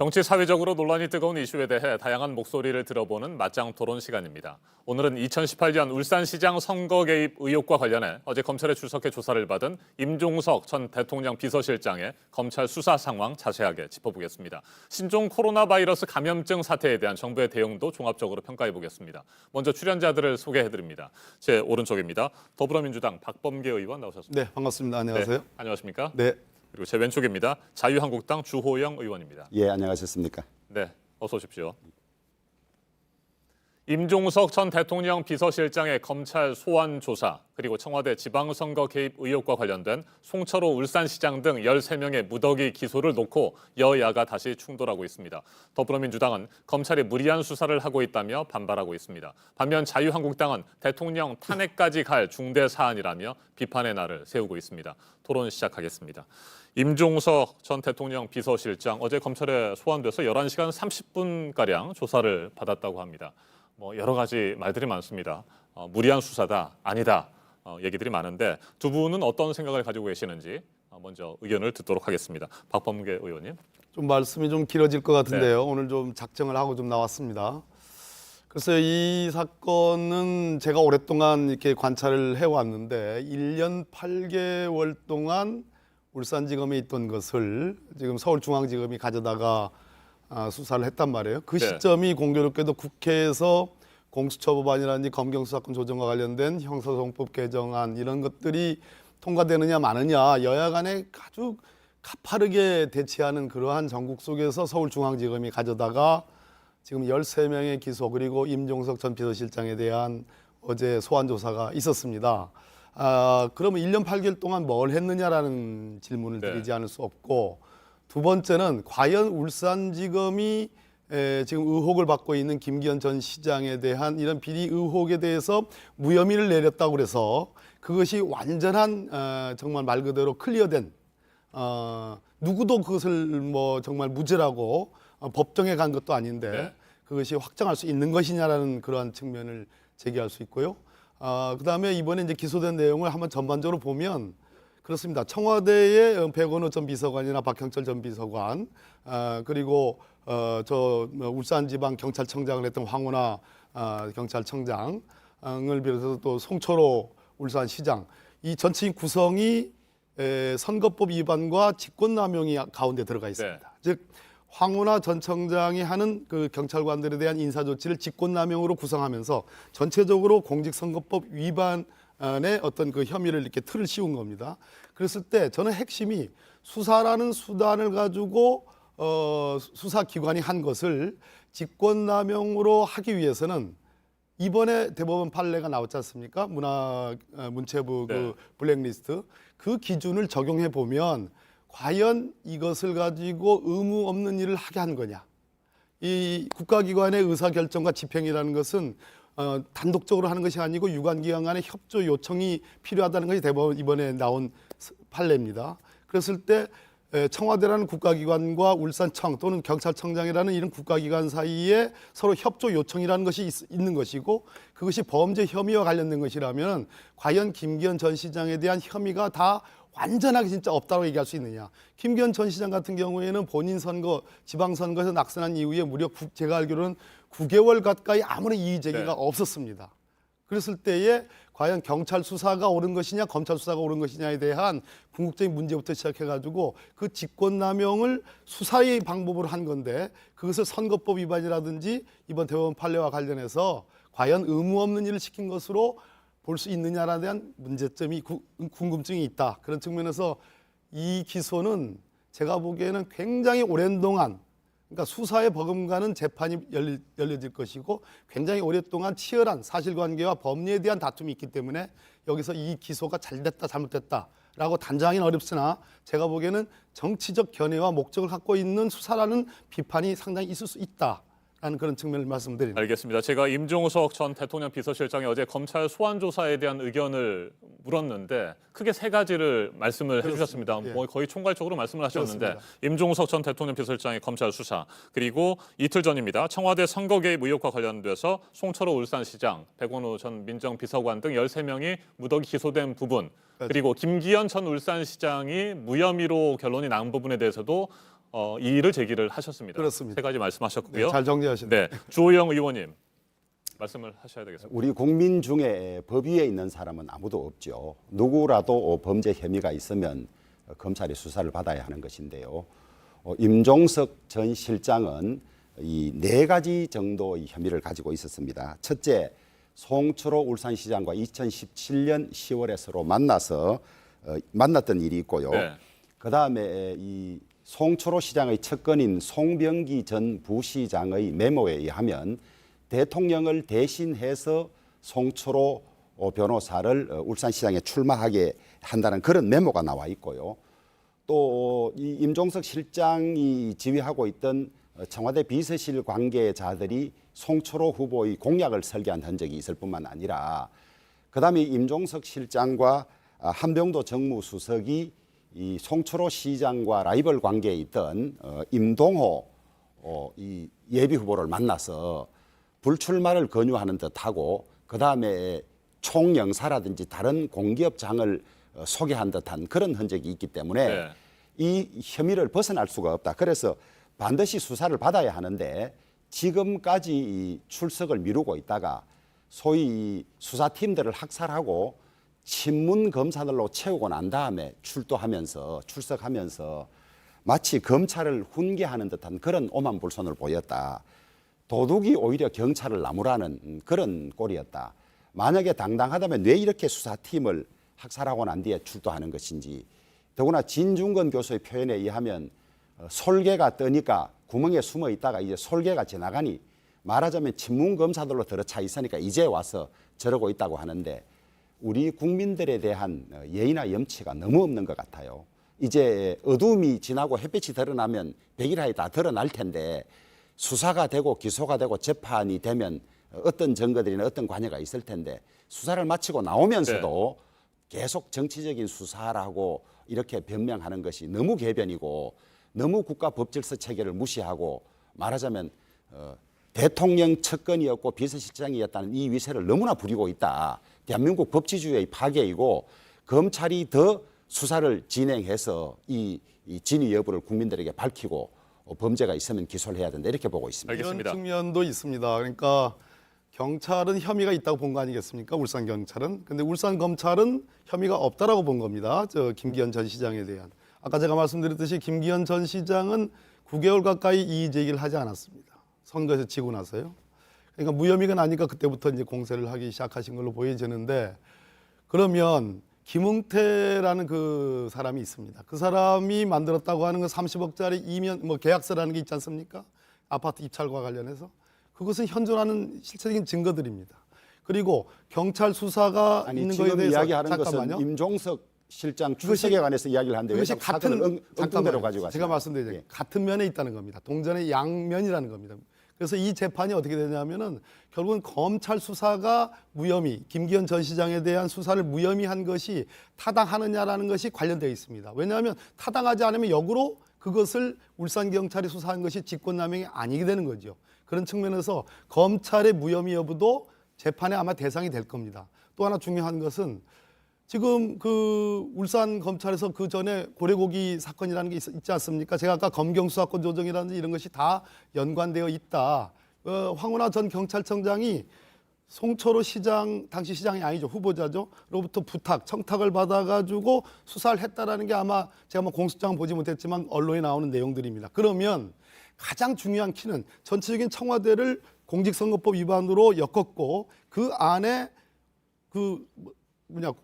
정치 사회적으로 논란이 뜨거운 이슈에 대해 다양한 목소리를 들어보는 맞짱 토론 시간입니다. 오늘은 2018년 울산시장 선거 개입 의혹과 관련해 어제 검찰에 출석해 조사를 받은 임종석 전 대통령 비서실장의 검찰 수사 상황 자세하게 짚어보겠습니다. 신종 코로나 바이러스 감염증 사태에 대한 정부의 대응도 종합적으로 평가해 보겠습니다. 먼저 출연자들을 소개해드립니다. 제 오른쪽입니다. 더불어민주당 박범계 의원 나오셨습니다. 네, 반갑습니다. 안녕하세요. 네, 안녕하십니까? 네. 그리고 제 왼쪽입니다. 자유한국당 주호영 의원입니다. 예, 안녕하셨습니까? 네, 어서 오십시오. 임종석 전 대통령 비서실장의 검찰 소환 조사, 그리고 청와대 지방선거 개입 의혹과 관련된 송철호 울산시장 등 13명의 무더기 기소를 놓고 여야가 다시 충돌하고 있습니다. 더불어민주당은 검찰이 무리한 수사를 하고 있다며 반발하고 있습니다. 반면 자유한국당은 대통령 탄핵까지 갈 중대 사안이라며 비판의 날을 세우고 있습니다. 토론 시작하겠습니다. 임종석 전 대통령 비서실장 어제 검찰에 소환돼서 11시간 30분가량 조사를 받았다고 합니다. 여러 가지 말들이 많습니다. 무리한 수사다, 아니다 얘기들이 많은데 두 분은 어떤 생각을 가지고 계시는지 먼저 의견을 듣도록 하겠습니다. 박범계 의원님. 좀 말씀이 좀 길어질 것 같은데요. 네. 오늘 좀 작정을 하고 좀 나왔습니다. 그래서 이 사건은 제가 오랫동안 이렇게 관찰을 해왔는데 1년 8개월 동안 울산지검에 있던 것을 지금 서울중앙지검이 가져다가 수사를 했단 말이에요. 그 시점이 공교롭게도 국회에서 공수처법안이라든지 검경수사권 조정과 관련된 형사소송법 개정안 이런 것들이 통과되느냐 마느냐 여야 간에 아주 가파르게 대치하는 그러한 전국 속에서 서울중앙지검이 가져다가 지금 13명의 기소 그리고 임종석 전 비서실장에 대한 어제 소환조사가 있었습니다. 그러면 1년 8개월 동안 뭘 했느냐라는 질문을 드리지 않을 수 없고 두 번째는 과연 울산지검이 지금 의혹을 받고 있는 김기현 전 시장에 대한 이런 비리 의혹에 대해서 무혐의를 내렸다고 그래서 그것이 완전한 정말 말 그대로 클리어된 누구도 그것을 정말 무죄라고 법정에 간 것도 아닌데 그것이 확정할 수 있는 것이냐라는 그러한 측면을 제기할 수 있고요. 그다음에 이번에 이제 기소된 내용을 한번 전반적으로 보면 그렇습니다. 청와대의 백원호 전 비서관이나 박형철 전 비서관 그리고 울산지방경찰청장을 했던 황운하 경찰청장을 비롯해서 또 송철호 울산시장 이 전체인 구성이 선거법 위반과 직권남용이 가운데 들어가 있습니다. 즉 황운하 전 청장이 하는 그 경찰관들에 대한 인사조치를 직권남용으로 구성하면서 전체적으로 공직선거법 위반의 어떤 그 혐의를 이렇게 틀을 씌운 겁니다. 그랬을 때 저는 핵심이 수사라는 수단을 가지고 수사기관이 한 것을 직권남용으로 하기 위해서는 이번에 대법원 판례가 나왔지 않습니까? 문체부 그 블랙리스트 그 기준을 적용해 보면 과연 이것을 가지고 의무 없는 일을 하게 한 거냐? 이 국가기관의 의사결정과 집행이라는 것은 단독적으로 하는 것이 아니고 유관기관 간의 협조 요청이 필요하다는 것이 대법원 이번에 나온 판례입니다. 그랬을 때 청와대라는 국가기관과 울산청 또는 경찰청장이라는 이런 국가기관 사이에 서로 협조 요청이라는 것이 있는 것이고 그것이 범죄 혐의와 관련된 것이라면 과연 김기현 전 시장에 대한 혐의가 다 완전하게 진짜 없다고 얘기할 수 있느냐. 김기현 전 시장 같은 경우에는 본인 선거, 지방선거에서 낙선한 이후에 무려 제가 알기로는 9개월 가까이 아무런 이의 제기가 없었습니다. 그랬을 때에 과연 경찰 수사가 옳은 것이냐 검찰 수사가 옳은 것이냐에 대한 궁극적인 문제부터 시작해가지고 그 직권남용을 수사의 방법으로 한 건데 그것을 선거법 위반이라든지 이번 대법원 판례와 관련해서 과연 의무 없는 일을 시킨 것으로 볼 수 있느냐에 대한 문제점이 궁금증이 있다. 그런 측면에서 이 기소는 제가 보기에는 굉장히 오랜 동안 그러니까 수사에 버금가는 재판이 열려질 것이고 굉장히 오랫동안 치열한 사실관계와 법리에 대한 다툼이 있기 때문에 여기서 이 기소가 잘됐다 잘못됐다라고 단정하기는 어렵으나 제가 보기에는 정치적 견해와 목적을 갖고 있는 수사라는 비판이 상당히 있을 수 있다. 라는 그런 측면을 말씀드립니다. 알겠습니다. 제가 임종석 전 대통령 비서실장이 어제 검찰 소환 조사에 대한 의견을 물었는데 크게 세 가지를 말씀을 해주셨습니다. 거의 총괄적으로 말씀을 하셨는데 그렇습니다. 임종석 전 대통령 비서실장의 검찰 수사 그리고 이틀 전입니다. 청와대 선거 개입 의혹과 관련돼서 송철호 울산시장, 백원호 전 민정비서관 등 13명이 무더기 기소된 부분 그리고 김기현 전 울산시장이 무혐의로 결론이 난 부분에 대해서도 이의를 제기를 하셨습니다. 그렇습니다. 세 가지 말씀하셨고요. 네, 잘 정리하셨네요. 네, 주호영 의원님 말씀을 하셔야 되겠습니다. 우리 국민 중에 법 위에 있는 사람은 아무도 없죠. 누구라도 범죄 혐의가 있으면 검찰이 수사를 받아야 하는 것인데요. 임종석 전 실장은 이 4가지 정도의 혐의를 가지고 있었습니다. 첫째, 송철호 울산시장과 2017년 10월에 서로 만났던 일이 있고요. 네. 그다음에 이 송철호 시장의 측근인 송병기 전 부시장의 메모에 의하면 대통령을 대신해서 송철호 변호사를 울산시장에 출마하게 한다는 그런 메모가 나와 있고요. 또 이 임종석 실장이 지휘하고 있던 청와대 비서실 관계자들이 송철호 후보의 공약을 설계한 흔적이 있을 뿐만 아니라 그다음에 임종석 실장과 한병도 정무수석이 이 송철호 시장과 라이벌 관계에 있던 임동호 이 예비 후보를 만나서 불출마를 권유하는 듯하고 그다음에 총영사라든지 다른 공기업장을 소개한 듯한 그런 흔적이 있기 때문에 네. 이 혐의를 벗어날 수가 없다. 그래서 반드시 수사를 받아야 하는데 지금까지 이 출석을 미루고 있다가 소위 이 수사팀들을 학살하고 친문 검사들로 채우고 난 다음에 출석하면서 마치 검찰을 훈계하는 듯한 그런 오만불손을 보였다. 도둑이 오히려 경찰을 나무라는 그런 꼴이었다. 만약에 당당하다면 왜 이렇게 수사팀을 학살하고 난 뒤에 출두하는 것인지. 더구나 진중권 교수의 표현에 의하면 솔개가 뜨니까 구멍에 숨어 있다가 이제 솔개가 지나가니 말하자면 친문 검사들로 들어차 있으니까 이제 와서 저러고 있다고 하는데 우리 국민들에 대한 예의나 염치가 너무 없는 것 같아요. 이제 어둠이 지나고 햇빛이 드러나면 백일하에 다 드러날 텐데 수사가 되고 기소가 되고 재판이 되면 어떤 증거들이나 어떤 관여가 있을 텐데 수사를 마치고 나오면서도 계속 정치적인 수사라고 이렇게 변명하는 것이 너무 궤변이고 너무 국가 법질서 체계를 무시하고 말하자면 대통령 측근이었고 비서실장이었다는 이 위세를 너무나 부리고 있다. 대한민국 법치주의의 파괴이고 검찰이 더 수사를 진행해서 이 진위 여부를 국민들에게 밝히고 범죄가 있으면 기소를 해야 된다 이렇게 보고 있습니다. 알겠습니다. 이런 측면도 있습니다. 그러니까 경찰은 혐의가 있다고 본 거 아니겠습니까? 울산 경찰은. 근데 울산 검찰은 혐의가 없다라고 본 겁니다. 저 김기현 전 시장에 대한. 아까 제가 말씀드렸듯이 김기현 전 시장은 9개월 가까이 이의 제기를 하지 않았습니다. 선거에서 지고 나서요. 그러니까 무혐의가 나니까 그때부터 이제 공세를 하기 시작하신 걸로 보여지는데 그러면 김웅태라는 그 사람이 있습니다. 그 사람이 만들었다고 하는 그 30억짜리 이면 계약서라는 게 있지 않습니까? 아파트 입찰과 관련해서 그것은 현존하는 실체적인 증거들입니다. 그리고 경찰 수사가 아니 있는 거에 지금 대해서 이야기하는 잠깐만요. 것은 임종석 실장 출석에 관해서 이야기를 하는데 왜 그것이 자꾸 같은 사건을 엉뚱대로 가지고 가시나요? 제가 말씀드리죠. 예. 같은 면에 있다는 겁니다. 동전의 양면이라는 겁니다. 그래서 이 재판이 어떻게 되냐면은 결국은 검찰 수사가 무혐의, 김기현 전 시장에 대한 수사를 무혐의한 것이 타당하느냐라는 것이 관련되어 있습니다. 왜냐하면 타당하지 않으면 역으로 그것을 울산 경찰이 수사한 것이 직권남용이 아니게 되는 거죠. 그런 측면에서 검찰의 무혐의 여부도 재판에 아마 대상이 될 겁니다. 또 하나 중요한 것은 지금 그 울산 검찰에서 그 전에 고래고기 사건이라는 게 있지 않습니까? 제가 아까 검경수사권 조정이라든지 이런 것이 다 연관되어 있다. 황운하 전 경찰청장이 송철호 시장, 당시 시장이 아니죠. 후보자죠. 로부터 부탁, 청탁을 받아가지고 수사를 했다라는 게 아마 제가 뭐 공소장 보지 못했지만 언론에 나오는 내용들입니다. 그러면 가장 중요한 키는 전체적인 청와대를 공직선거법 위반으로 엮었고 그 안에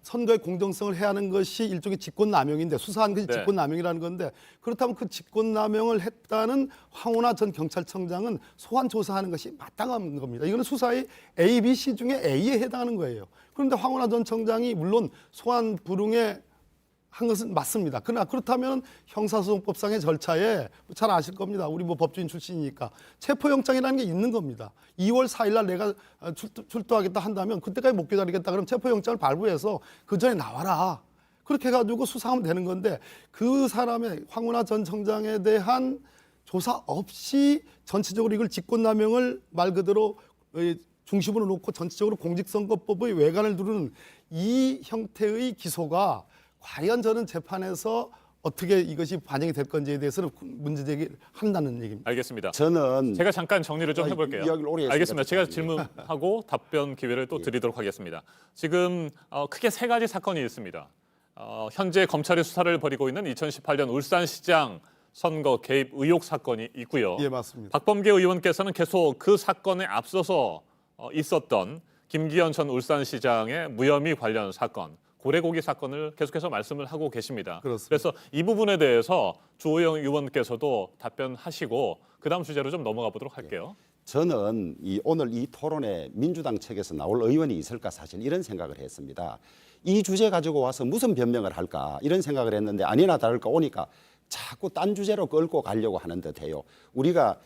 선거의 공정성을 해야 하는 것이 일종의 직권남용인데 수사한 것이 네. 직권남용이라는 건데 그렇다면 그 직권남용을 했다는 황운하 전 경찰청장은 소환 조사하는 것이 마땅한 겁니다. 이거는 수사의 A, B, C 중에 A에 해당하는 거예요. 그런데 황운하 전 청장이 물론 소환 불응에 한 것은 맞습니다. 그러나 그렇다면 형사소송법상의 절차에 잘 아실 겁니다. 우리 뭐 법조인 출신이니까 체포영장이라는 게 있는 겁니다. 2월 4일 날 내가 출두하겠다 한다면 그때까지 못 기다리겠다 그러면 체포영장을 발부해서 그 전에 나와라. 그렇게 해가지고 수사하면 되는 건데 그 사람의 황운하 전 청장에 대한 조사 없이 전체적으로 이걸 직권남용을 말 그대로 중심으로 놓고 전체적으로 공직선거법의 외관을 두르는 이 형태의 기소가 과연 저는 재판에서 어떻게 이것이 반영이 될 건지에 대해서는 문제 제기를 한다는 얘기입니다. 알겠습니다. 저는 제가 잠깐 정리를 좀 해볼게요. 이야기를 오래 했으니까 알겠습니다. 제가 좀, 질문하고 답변 기회를 또 드리도록 하겠습니다. 지금 크게 세 가지 사건이 있습니다. 현재 검찰이 수사를 벌이고 있는 2018년 울산시장 선거 개입 의혹 사건이 있고요. 예, 맞습니다. 박범계 의원께서는 계속 그 사건에 앞서서 있었던 김기현 전 울산시장의 무혐의 관련 사건, 고래고기 사건을 계속해서 말씀을 하고 계십니다. 그렇습니다. 그래서 이 부분에 대해서 주호영 의원께서도 답변하시고 그다음 주제로 좀 넘어가 보도록 할게요. 저는 오늘 이 토론에 민주당 측에서 나올 의원이 있을까 사실 이런 생각을 했습니다. 이 주제 가지고 와서 무슨 변명을 할까 이런 생각을 했는데 아니나 다를까 오니까 자꾸 딴 주제로 끌고 가려고 하는 듯해요. 우리가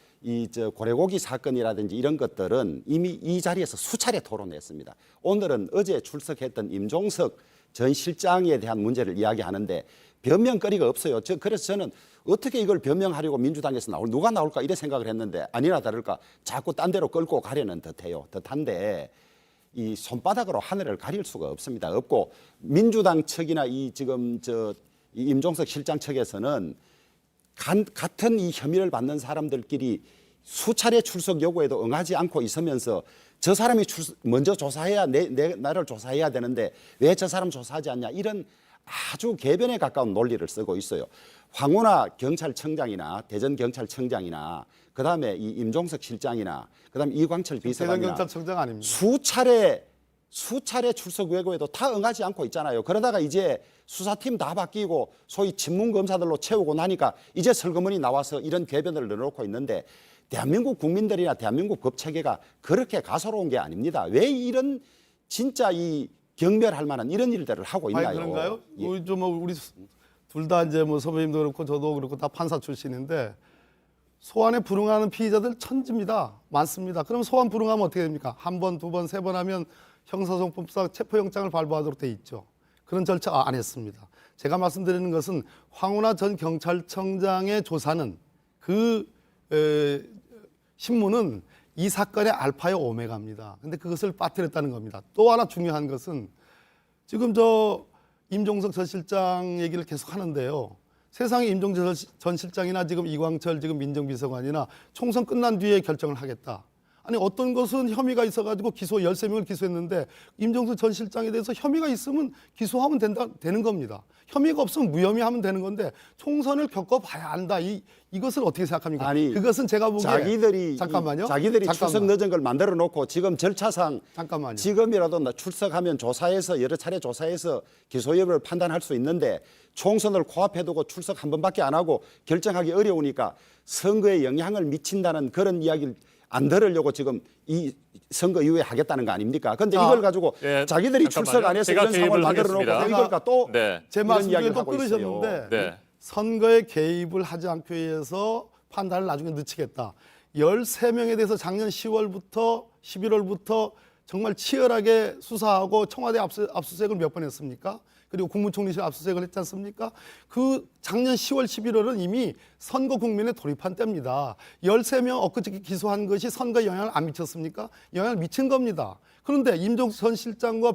고래고기 사건이라든지 이런 것들은 이미 이 자리에서 수차례 토론했습니다. 오늘은 어제 출석했던 임종석 전 실장에 대한 문제를 이야기하는데 변명거리가 없어요. 그래서 저는 어떻게 이걸 변명하려고 민주당에서 누가 나올까 이래 생각을 했는데 아니나 다를까 자꾸 딴 데로 끌고 가려는 듯한데 이 손바닥으로 하늘을 가릴 수가 없습니다. 없고 민주당 측이나 이 임종석 실장 측에서는 같은 이 혐의를 받는 사람들끼리 수차례 출석 요구에도 응하지 않고 있으면서 저 사람이 먼저 조사해야 나를 조사해야 되는데 왜 저 사람 조사하지 않냐 이런 아주 개변에 가까운 논리를 쓰고 있어요. 황운하 경찰청장이나 대전경찰청장이나 그다음에 이 임종석 실장이나 그다음에 이광철 비서관이나 대전경찰청장 아닙니다. 수차례 출석 요구에도 다 응하지 않고 있잖아요. 그러다가 이제 수사팀 다 바뀌고 소위 친문검사들로 채우고 나니까 이제 설거문이 나와서 이런 궤변을 넣어놓고 있는데 대한민국 국민들이나 대한민국 법체계가 그렇게 가소로운 게 아닙니다. 왜 이런 진짜 이 경멸할 만한 이런 일들을 하고 있나요? 그런가요? 예. 우리 둘 다 이제 선배님도 그렇고 저도 그렇고 다 판사 출신인데 소환에 불응하는 피의자들 천지입니다. 많습니다. 그럼 소환 불응하면 어떻게 됩니까? 한 번, 두 번, 세 번 하면 형사소송법상 체포영장을 발부하도록 돼 있죠. 그런 절차 안 했습니다. 제가 말씀드리는 것은 황운하 전 경찰청장의 조사는 신문은 이 사건의 알파의 오메가입니다. 근데 그것을 빠뜨렸다는 겁니다. 또 하나 중요한 것은 지금 임종석 전 실장 얘기를 계속 하는데요. 세상에 임종석 전 실장이나 지금 이광철 지금 민정비서관이나 총선 끝난 뒤에 결정을 하겠다. 아니 어떤 것은 혐의가 있어가지고 13명을 기소했는데 임종석 전 실장에 대해서 혐의가 있으면 기소하면 되는 겁니다. 혐의가 없으면 무혐의하면 되는 건데 총선을 겪어봐야 한다. 이것을 어떻게 생각합니까? 아니, 그것은 제가 보기에 자기들이 출석 늦은 걸 만들어 놓고 지금 절차상 잠깐만요. 지금이라도 출석하면 조사해서 여러 차례 조사해서 기소 여부를 판단할 수 있는데 총선을 코앞에 두고 출석 한 번밖에 안 하고 결정하기 어려우니까 선거에 영향을 미친다는 그런 이야기를 안 들으려고 지금 이 선거 이후에 하겠다는 거 아닙니까? 그런데 이걸 가지고 자기들이 출석 안 해서 이런 상황을 만들어 놓고 이걸까 또 제 말씀을 또 끊으셨는데 네. 선거에 개입을 하지 않기 위해서 판단을 나중에 늦추겠다. 13명에 대해서 작년 10월부터 11월부터 정말 치열하게 수사하고 청와대 압수수색을 몇 번 했습니까? 그리고 국무총리실 압수수색을 했지 않습니까? 그 작년 10월, 11월은 이미 선거 국면에 돌입한 때입니다. 13명 엊그저께 기소한 것이 선거에 영향을 안 미쳤습니까? 영향을 미친 겁니다. 그런데 임종석 전 실장과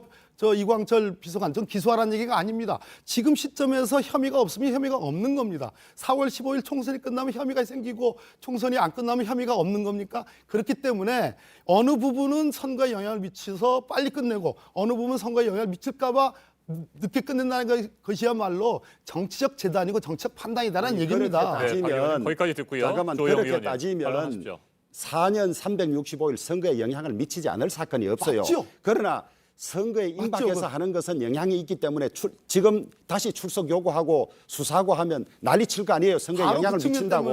이광철 비서관 전 기소하라는 얘기가 아닙니다. 지금 시점에서 혐의가 없으면 혐의가 없는 겁니다. 4월 15일 총선이 끝나면 혐의가 생기고 총선이 안 끝나면 혐의가 없는 겁니까? 그렇기 때문에 어느 부분은 선거에 영향을 미쳐서 빨리 끝내고 어느 부분은 선거에 영향을 미칠까 봐 늦게 끝낸다는 것이야말로 정치적 재단이고 정치적 판단이다라는 얘기입니다. 따지면 거기까지 듣고요. 잠깐만 그렇게 따지면 4년 365일 선거에 영향을 미치지 않을 사건이 없어요. 맞죠? 그러나 선거에 임박해서 하는 것은 영향이 있기 때문에 지금 다시 출석 요구하고 수사하고 하면 난리 칠 거 아니에요. 선거에 영향을 미친다고.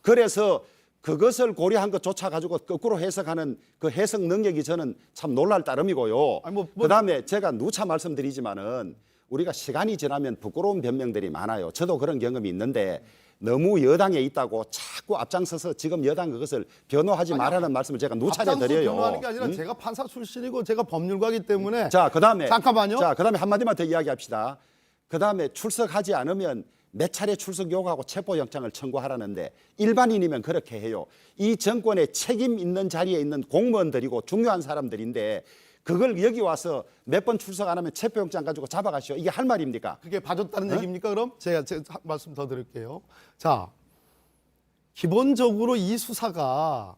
그래서 그것을 고려한 것조차 가지고 거꾸로 해석하는 그 해석 능력이 저는 참 놀랄 따름이고요. 그다음에 제가 누차 말씀드리지만은 우리가 시간이 지나면 부끄러운 변명들이 많아요. 저도 그런 경험이 있는데 너무 여당에 있다고 자꾸 앞장서서 지금 여당 그것을 변호하지 말라는 말씀을 제가 누차례 드려요. 변호하는 게 아니라 제가 판사 출신이고 제가 법률가이기 때문에 자, 그다음에 잠깐만요. 자, 그다음에 한마디만 더 이야기합시다. 그다음에 출석하지 않으면 몇 차례 출석 요구하고 체포영장을 청구하라는데 일반인이면 그렇게 해요. 이 정권에 책임 있는 자리에 있는 공무원들이고 중요한 사람들인데 그걸 여기 와서 몇 번 출석 안 하면 체포영장 가지고 잡아가시오. 이게 할 말입니까? 그게 봐줬다는 얘기입니까? 그럼 제가 말씀 더 드릴게요. 자, 기본적으로 이 수사가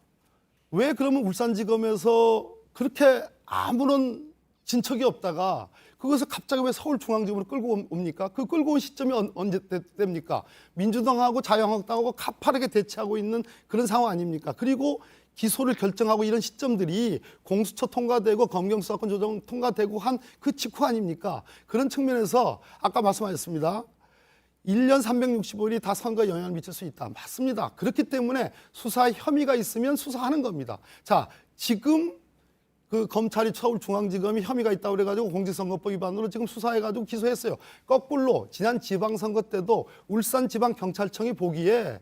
왜 그러면 울산지검에서 그렇게 아무런 진척이 없다가 그것을 갑자기 왜 서울중앙지검으로 끌고 옵니까? 그 끌고 온 시점이 언제 됩니까? 민주당하고 자유한국당하고 가파르게 대치하고 있는 그런 상황 아닙니까? 그리고 기소를 결정하고 이런 시점들이 공수처 통과되고 검경수사권 조정 통과되고 한 그 직후 아닙니까? 그런 측면에서 아까 말씀하셨습니다. 1년 365일이 다 선거에 영향을 미칠 수 있다. 맞습니다. 그렇기 때문에 수사 혐의가 있으면 수사하는 겁니다. 자, 지금 그 검찰이 서울중앙지검이 혐의가 있다고 그래가지고 공직선거법 위반으로 지금 수사해가지고 기소했어요. 거꾸로 지난 지방선거 때도 울산지방경찰청이 보기에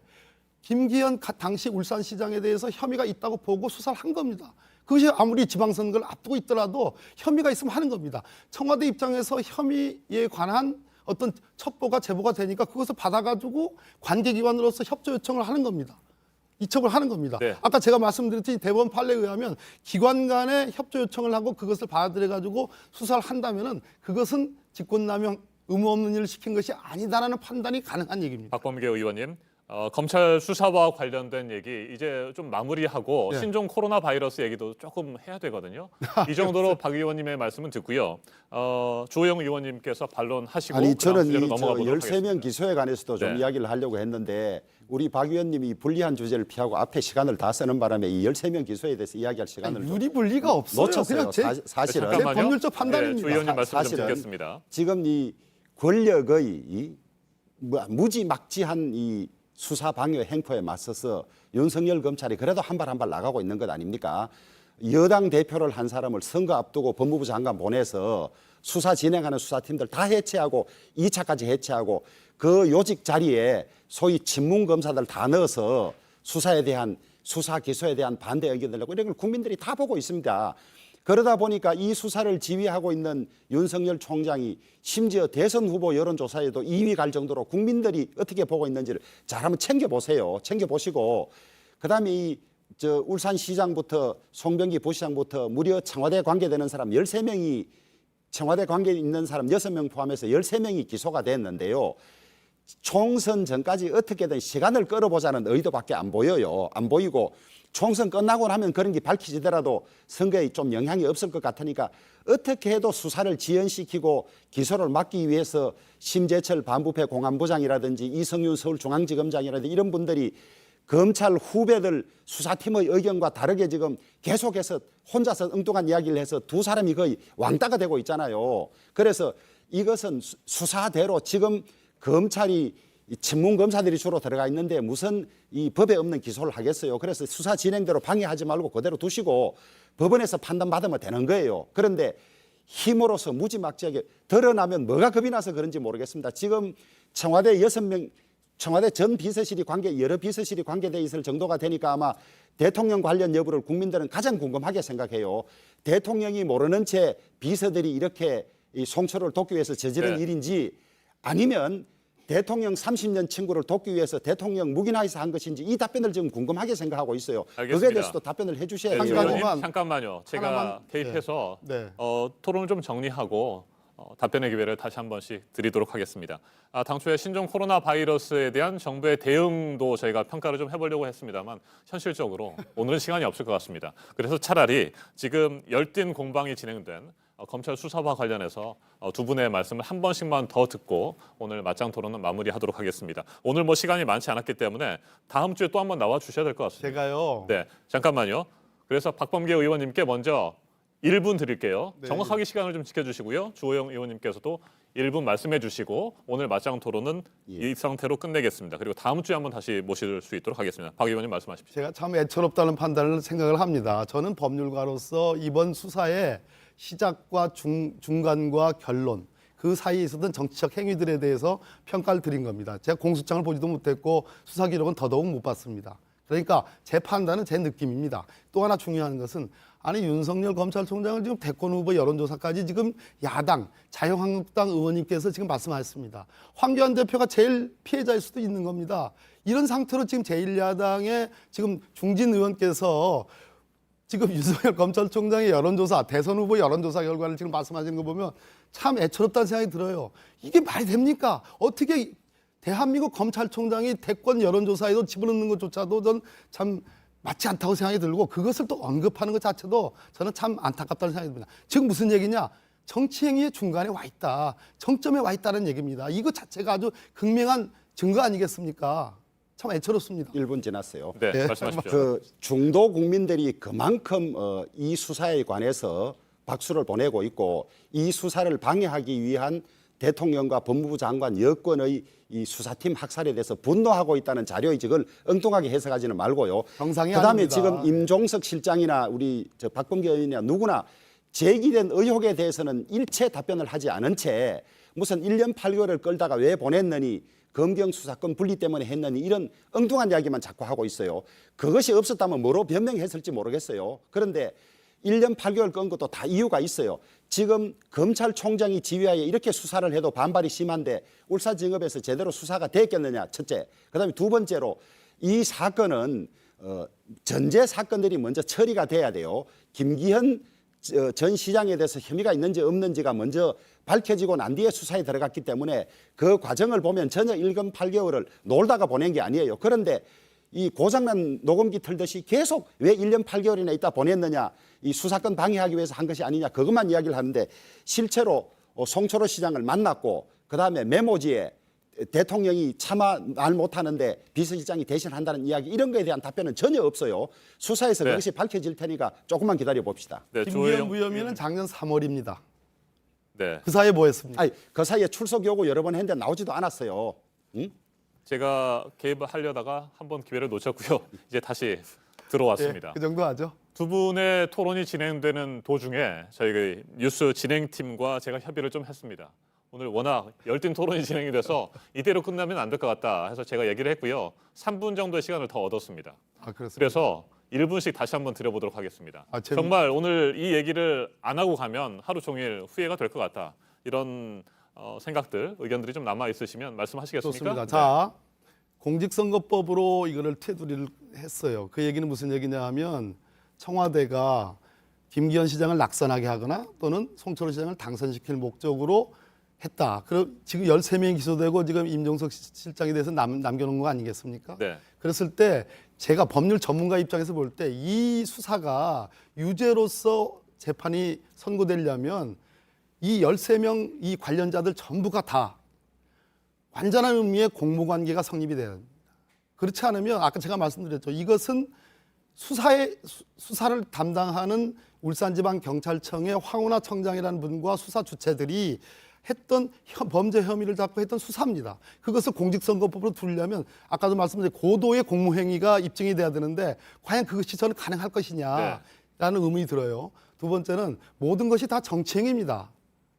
김기현 당시 울산시장에 대해서 혐의가 있다고 보고 수사를 한 겁니다. 그것이 아무리 지방선거를 앞두고 있더라도 혐의가 있으면 하는 겁니다. 청와대 입장에서 혐의에 관한 어떤 첩보가 제보가 되니까 그것을 받아가지고 관계기관으로서 협조 요청을 하는 겁니다. 이첩을 하는 겁니다. 네. 아까 제가 말씀드렸듯이 대법원 판례에 의하면 기관 간에 협조 요청을 하고 그것을 받아들여가지고 수사를 한다면은 그것은 직권남용 의무 없는 일을 시킨 것이 아니다라는 판단이 가능한 얘기입니다. 박범계 의원님, 검찰 수사와 관련된 얘기 이제 좀 마무리하고 네. 신종 코로나 바이러스 얘기도 조금 해야 되거든요. 이 정도로 박 의원님의 말씀은 듣고요. 주호영 의원님께서 반론하시고 아니 그다음 저는 주제로 이 넘어가 보도록 13명 하겠습니다. 기소에 관해서도 좀 네. 이야기를 하려고 했는데 우리 박 의원님이 불리한 주제를 피하고 앞에 시간을 다 쓰는 바람에 이 13명 기소에 대해서 이야기할 시간을 좀 유리분리가 없어요. 놓쳤어요. 그냥 제 사실은 잠깐만요. 제 법률적 판단입니다. 주 의원님 말씀 좀 사실은 듣겠습니다. 지금 이 권력의 이 무지막지한 이 수사 방해 행포에 맞서서 윤석열 검찰이 그래도 한 발 한 발 나가고 있는 것 아닙니까? 여당 대표를 한 사람을 선거 앞두고 법무부 장관 보내서 수사 진행하는 수사팀들 다 해체하고 2차까지 해체하고 그 요직 자리에 소위 친문 검사들 다 넣어서 수사에 대한 수사 기소에 대한 반대 의견들 내고 이런 걸 국민들이 다 보고 있습니다. 그러다 보니까 이 수사를 지휘하고 있는 윤석열 총장이 심지어 대선 후보 여론조사에도 2위 갈 정도로 국민들이 어떻게 보고 있는지를 잘 한번 챙겨보세요. 챙겨보시고 그다음에 이 울산시장부터 송병기 부시장부터 무려 청와대 관계되는 사람 13명이 청와대 관계 있는 사람 6명 포함해서 13명이 기소가 됐는데요. 총선 전까지 어떻게든 시간을 끌어보자는 의도밖에 안 보여요. 안 보이고 총선 끝나고 나면 그런 게 밝혀지더라도 선거에 좀 영향이 없을 것 같으니까 어떻게 해도 수사를 지연시키고 기소를 막기 위해서 심재철 반부패 공안부장이라든지 이성윤 서울중앙지검장이라든지 이런 분들이 검찰 후배들 수사팀의 의견과 다르게 지금 계속해서 혼자서 엉뚱한 이야기를 해서 두 사람이 거의 왕따가 되고 있잖아요. 그래서 이것은 수사대로 지금 검찰이 친문 검사들이 주로 들어가 있는데 무슨 이 법에 없는 기소를 하겠어요. 그래서 수사 진행대로 방해하지 말고 그대로 두시고 법원에서 판단받으면 되는 거예요. 그런데 힘으로서 무지막지하게 드러나면 뭐가 겁이 나서 그런지 모르겠습니다. 지금 청와대 6명 청와대 전 비서실이 여러 비서실이 관계돼 있을 정도가 되니까 아마 대통령 관련 여부를 국민들은 가장 궁금하게 생각해요. 대통령이 모르는 채 비서들이 이렇게 이 송철호를 돕기 위해서 저지른 네. 일인지 아니면 대통령 30년 친구를 돕기 위해서 대통령 묵인하에서 한 것인지 이 답변을 지금 궁금하게 생각하고 있어요. 알겠습니다. 그거에 대해서도 답변을 해주셔야 네, 돼요. 주 의원님 가지만 잠깐만요. 제가 하나만, 개입해서 네. 토론을 좀 정리하고 답변의 기회를 다시 한 번씩 드리도록 하겠습니다. 당초에 신종 코로나 바이러스에 대한 정부의 대응도 저희가 평가를 좀 해보려고 했습니다만 현실적으로 오늘은 시간이 없을 것 같습니다. 그래서 차라리 지금 열띤 공방이 진행된 검찰 수사와 관련해서 두 분의 말씀을 한 번씩만 더 듣고 오늘 맞짱 토론은 마무리하도록 하겠습니다. 오늘 뭐 시간이 많지 않았기 때문에 다음 주에 또 한번 나와 주셔야 될 것 같습니다. 제가요. 네, 잠깐만요. 그래서 박범계 의원님께 먼저 1분 드릴게요. 네. 정확하게 시간을 좀 지켜주시고요. 주호영 의원님께서도 1분 말씀해 주시고 오늘 맞짱 토론은 이 상태로 끝내겠습니다. 그리고 다음 주에 한번 다시 모실 수 있도록 하겠습니다. 박 의원님 말씀하십시오. 제가 참 애처롭다는 판단을 생각을 합니다. 저는 법률가로서 이번 수사의 시작과 중간과 결론 그 사이에 있었던 정치적 행위들에 대해서 평가를 드린 겁니다. 제가 공소장을 보지도 못했고 수사 기록은 더더욱 못 봤습니다. 그러니까 제 판단은 제 느낌입니다. 또 하나 중요한 것은 아니 윤석열 검찰총장을 지금 대권 후보 여론조사까지 지금 야당 자유한국당 의원님께서 지금 말씀하셨습니다. 황교안 대표가 제일 피해자일 수도 있는 겁니다. 이런 상태로 지금 제1야당의 지금 중진 의원께서 지금 윤석열 검찰총장의 여론조사, 대선 후보 여론조사 결과를 지금 말씀하시는 거 보면 참 애처롭다는 생각이 들어요. 이게 말이 됩니까? 어떻게 대한민국 검찰총장이 대권 여론조사에도 집어넣는 것조차도 전 참 맞지 않다고 생각이 들고 그것을 또 언급하는 것 자체도 저는 참 안타깝다는 생각이 듭니다. 지금 무슨 얘기냐? 정치 행위의 중간에 와 있다. 정점에 와 있다는 얘기입니다. 이거 자체가 아주 극명한 증거 아니겠습니까? 참 애처롭습니다. 1분 지났어요. 네, 예. 말씀하십시오. 그 중도 국민들이 그만큼 이 수사에 관해서 박수를 보내고 있고 이 수사를 방해하기 위한 대통령과 법무부 장관 여권의 이 수사팀 학살에 대해서 분노하고 있다는 자료이지 그걸 엉뚱하게 해석하지는 말고요. 정상이 그다음에 아닙니다. 지금 임종석 실장이나 우리 박범계 의원이나 누구나 제기된 의혹에 대해서는 일체 답변을 하지 않은 채 무슨 1년 8개월을 끌다가 왜 보냈느니 검경 수사권 분리 때문에 했느니 이런 엉뚱한 이야기만 자꾸 하고 있어요. 그것이 없었다면 뭐로 변명했을지 모르겠어요. 그런데 1년 8개월 끈 것도 다 이유가 있어요. 지금 검찰총장이 지휘하에 이렇게 수사를 해도 반발이 심한데 울산지검에서 제대로 수사가 됐겠느냐 첫째. 그다음에 두 번째로 이 사건은 전제 사건들이 먼저 처리가 돼야 돼요. 김기현 전 시장에 대해서 혐의가 있는지 없는지가 먼저 밝혀지고 난 뒤에 수사에 들어갔기 때문에 그 과정을 보면 전혀 1년 8개월을 놀다가 보낸 게 아니에요. 그런데 이 고장난 녹음기 틀듯이 계속 왜 1년 8개월이나 있다 보냈느냐 이 수사권 방해하기 위해서 한 것이 아니냐 그것만 이야기를 하는데 실제로 송철호 시장을 만났고 그다음에 메모지에 대통령이 차마 말 못하는데 비서실장이 대신한다는 이야기 이런 거에 대한 답변은 전혀 없어요. 수사에서 네. 그것이 밝혀질 테니까 조금만 기다려 봅시다. 네, 김기현 부여민은 작년 3월입니다. 네, 그 사이에 뭐 했습니까? 아니 그 사이에 출석 요구 여러 번 했는데 나오지도 않았어요. 응? 제가 개입하려다가 한번 기회를 놓쳤고요. 이제 다시 들어왔습니다. 예, 그 정도 하죠. 두 분의 토론이 진행되는 도중에 저희 뉴스 진행팀과 제가 협의를 좀 했습니다. 오늘 워낙 열띤 토론이 진행이 돼서 이대로 끝나면 안 될 것 같다 해서 제가 얘기를 했고요. 3분 정도의 시간을 더 얻었습니다. 아, 그렇습니다. 그래서 1분씩 다시 한번 드려보도록 하겠습니다. 재밌- 정말 오늘 이 얘기를 안 하고 가면 하루 종일 후회가 될 것 같다. 이런 생각들, 의견들이 좀 남아 있으시면 말씀하시겠습니까? 좋습니다. 자, 공직선거법으로 이거를 테두리를 했어요. 그 얘기는 무슨 얘기냐 하면 청와대가 김기현 시장을 낙선하게 하거나 또는 송철호 시장을 당선시킬 목적으로 했다. 그럼 지금 13명이 기소되고 지금 임종석 실장에 대해서 남겨놓은 거 아니겠습니까? 네. 그랬을 때 제가 법률 전문가 입장에서 볼 때 이 수사가 유죄로서 재판이 선고되려면 이 13명 이 관련자들 전부가 다 완전한 의미의 공모관계가 성립이 돼야 됩니다. 그렇지 않으면 아까 제가 말씀드렸죠. 이것은 수사를 담당하는 울산지방경찰청의 황운하 청장이라는 분과 수사 주체들이 했던 범죄 혐의를 잡고 했던 수사입니다. 그것을 공직선거법으로 두려면 아까도 말씀드린 고도의 공무행위가 입증이 돼야 되는데 과연 그것이 저는 가능할 것이냐라는 의문이 들어요. 두 번째는 모든 것이 다 정치행위입니다.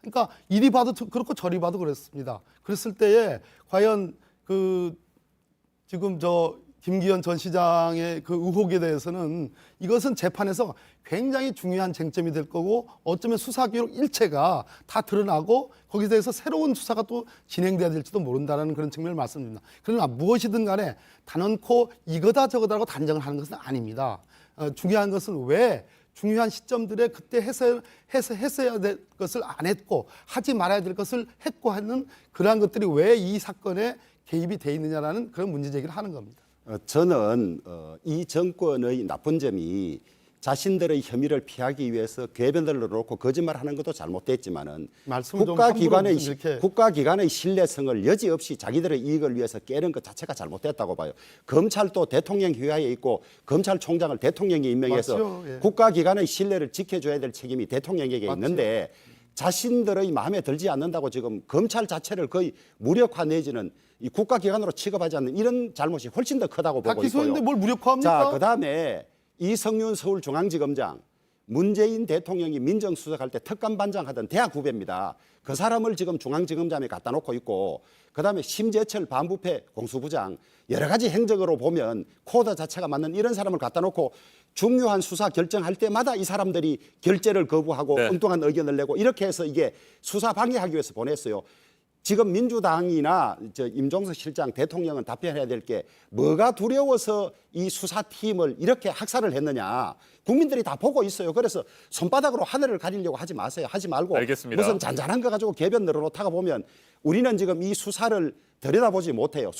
그러니까 이리 봐도 그렇고 저리 봐도 그렇습니다. 그랬을 때에 과연 그 지금 김기현 전 시장의 그 의혹에 대해서는 이것은 재판에서 굉장히 중요한 쟁점이 될 거고 어쩌면 수사 기록 일체가 다 드러나고 거기에 대해서 새로운 수사가 또 진행돼야 될지도 모른다는 그런 측면을 말씀드립니다. 그러나 무엇이든 간에 단언코 이거다 저거다라고 단정을 하는 것은 아닙니다. 중요한 것은 왜 중요한 시점들에 그때 했어야 될 것을 안 했고 하지 말아야 될 것을 했고 하는 그러한 것들이 왜 이 사건에 개입이 돼 있느냐라는 그런 문제 제기를 하는 겁니다. 저는 이 정권의 나쁜 점이 자신들의 혐의를 피하기 위해서 궤변들을 놓고 거짓말하는 것도 잘못됐지만은 말씀을 좀 함부로 무슨 이렇게- 국가기관의 신뢰성을 여지없이 자기들의 이익을 위해서 깨는 것 자체가 잘못됐다고 봐요. 검찰도 대통령 휘하에 있고 검찰총장을 대통령이 임명해서 맞죠. 예. 국가기관의 신뢰를 지켜줘야 될 책임이 대통령에게 맞죠. 있는데 자신들의 마음에 들지 않는다고 지금 검찰 자체를 거의 무력화 내지는 이 국가기관으로 취급하지 않는 이런 잘못이 훨씬 더 크다고 다 보고 기소했는데 있고요. 뭘 무력화합니까? 자, 그다음에 이성윤 서울중앙지검장, 문재인 대통령이 민정수석할 때 특감반장하던 대학 후배입니다. 그 사람을 지금 중앙지검장에 갖다 놓고 있고 그다음에 심재철 반부패 공수부장 여러 가지 행적으로 보면 코드 자체가 맞는 이런 사람을 갖다 놓고 중요한 수사 결정할 때마다 이 사람들이 결재를 거부하고 네. 엉뚱한 의견을 내고 이렇게 해서 이게 수사 방해하기 위해서 보냈어요. 지금 민주당이나 임종석 실장 대통령은 답변해야 될 게 뭐가 두려워서 이 수사팀을 이렇게 학살을 했느냐. 국민들이 다 보고 있어요. 그래서 손바닥으로 하늘을 가리려고 하지 마세요. 하지 말고 알겠습니다. 무슨 잔잔한 거 가지고 개변 늘어놓다가 보면 우리는 지금 이 수사를 들여다보지 못해요.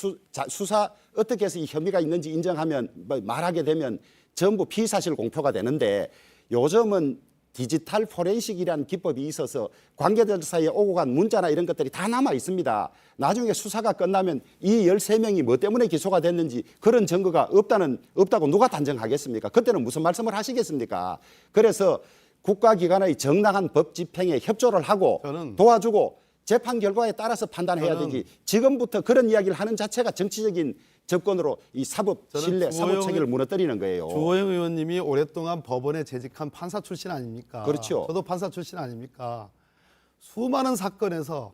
수사 어떻게 해서 이 혐의가 있는지 인정하면 말하게 되면 전부 피의사실 공표가 되는데 요즘은 디지털 포렌식이라는 기법이 있어서 관계들 사이에 오고 간 문자나 이런 것들이 다 남아 있습니다. 나중에 수사가 끝나면 이 13명이 뭐 때문에 기소가 됐는지 그런 증거가 없다고 누가 단정하겠습니까? 그때는 무슨 말씀을 하시겠습니까? 그래서 국가기관의 정당한 법 집행에 협조를 하고 도와주고 재판 결과에 따라서 판단해야 되지. 지금부터 그런 이야기를 하는 자체가 정치적인 접근으로 이 사법 신뢰, 사법 체계를 무너뜨리는 거예요. 주호영 의원님이 오랫동안 법원에 재직한 판사 출신 아닙니까? 그렇죠. 저도 판사 출신 아닙니까? 수많은 사건에서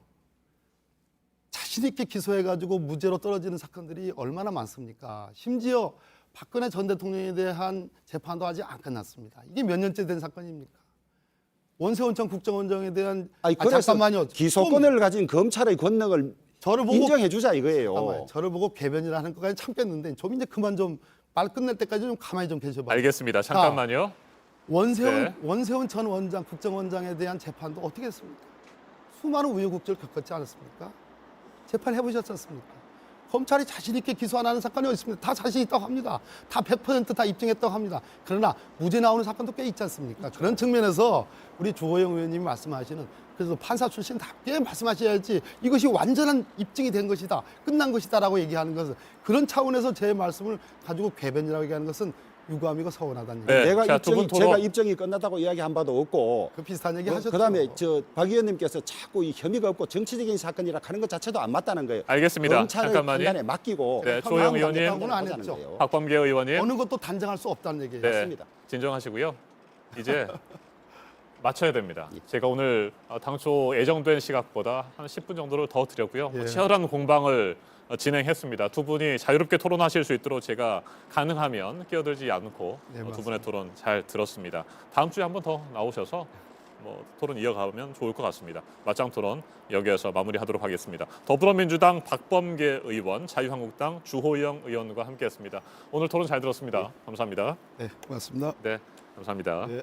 자신 있게 기소해가지고 무죄로 떨어지는 사건들이 얼마나 많습니까? 심지어 박근혜 전 대통령에 대한 재판도 아직 안 끝났습니다. 이게 몇 년째 된 사건입니까? 원세훈 전 국정원장에 대한 그래서 잠깐만요. 기소권을 가진 검찰의 권능을 저를 보고 인정해 주자 이거예요. 잠깐만요. 저를 보고 개변이라는 것까지 참겠는데 좀 이제 그만 좀 말 끝낼 때까지 좀 가만히 좀 계셔봐요. 알겠습니다. 잠깐만요. 원세훈 전 원장 국정원장에 대한 재판도 어떻게 했습니까? 수많은 우여곡절을 겪었지 않았습니까? 재판해 보셨지 않습니까? 검찰이 자신 있게 기소 안 하는 사건이 어디 있습니까? 다 자신 있다고 합니다. 다 100% 다 입증했다고 합니다. 그러나 무죄 나오는 사건도 꽤 있지 않습니까? 그런 측면에서 우리 주호영 의원님이 말씀하시는 그래서 판사 출신답게 말씀하셔야지 이것이 완전한 입증이 된 것이다. 끝난 것이다라고 얘기하는 것은 그런 차원에서 제 말씀을 가지고 궤변이라고 얘기하는 것은 유감이고 서운하다는 네. 얘기예요. 자, 두분 토론. 제가 입증이 끝났다고 이야기한 바도 없고 그 비슷한 얘기 하셨죠. 그다음에 박 의원님께서 자꾸 이 혐의가 없고 정치적인 사건이라 하는 것 자체도 안 맞다는 거예요. 알겠습니다. 검찰의 잠깐만요. 판단에 맡기고 네, 조영 의원님. 그건 안 했죠. 거예요. 박범계 의원님. 어느 것도 단정할 수 없다는 얘기예요. 네, 맞습니다. 진정하시고요. 이제 맞춰야 됩니다. 제가 오늘 당초 예정된 시각보다 한 10분 정도를 더 드렸고요. 예. 치열한 공방을 진행했습니다. 두 분이 자유롭게 토론하실 수 있도록 제가 가능하면 끼어들지 않고 네, 두 분의 토론 잘 들었습니다. 다음 주에 한 번 더 나오셔서 토론 이어가면 좋을 것 같습니다. 맞짱 토론 여기에서 마무리하도록 하겠습니다. 더불어민주당 박범계 의원, 자유한국당 주호영 의원과 함께했습니다. 오늘 토론 잘 들었습니다. 감사합니다. 네, 고맙습니다. 네, 감사합니다. 네.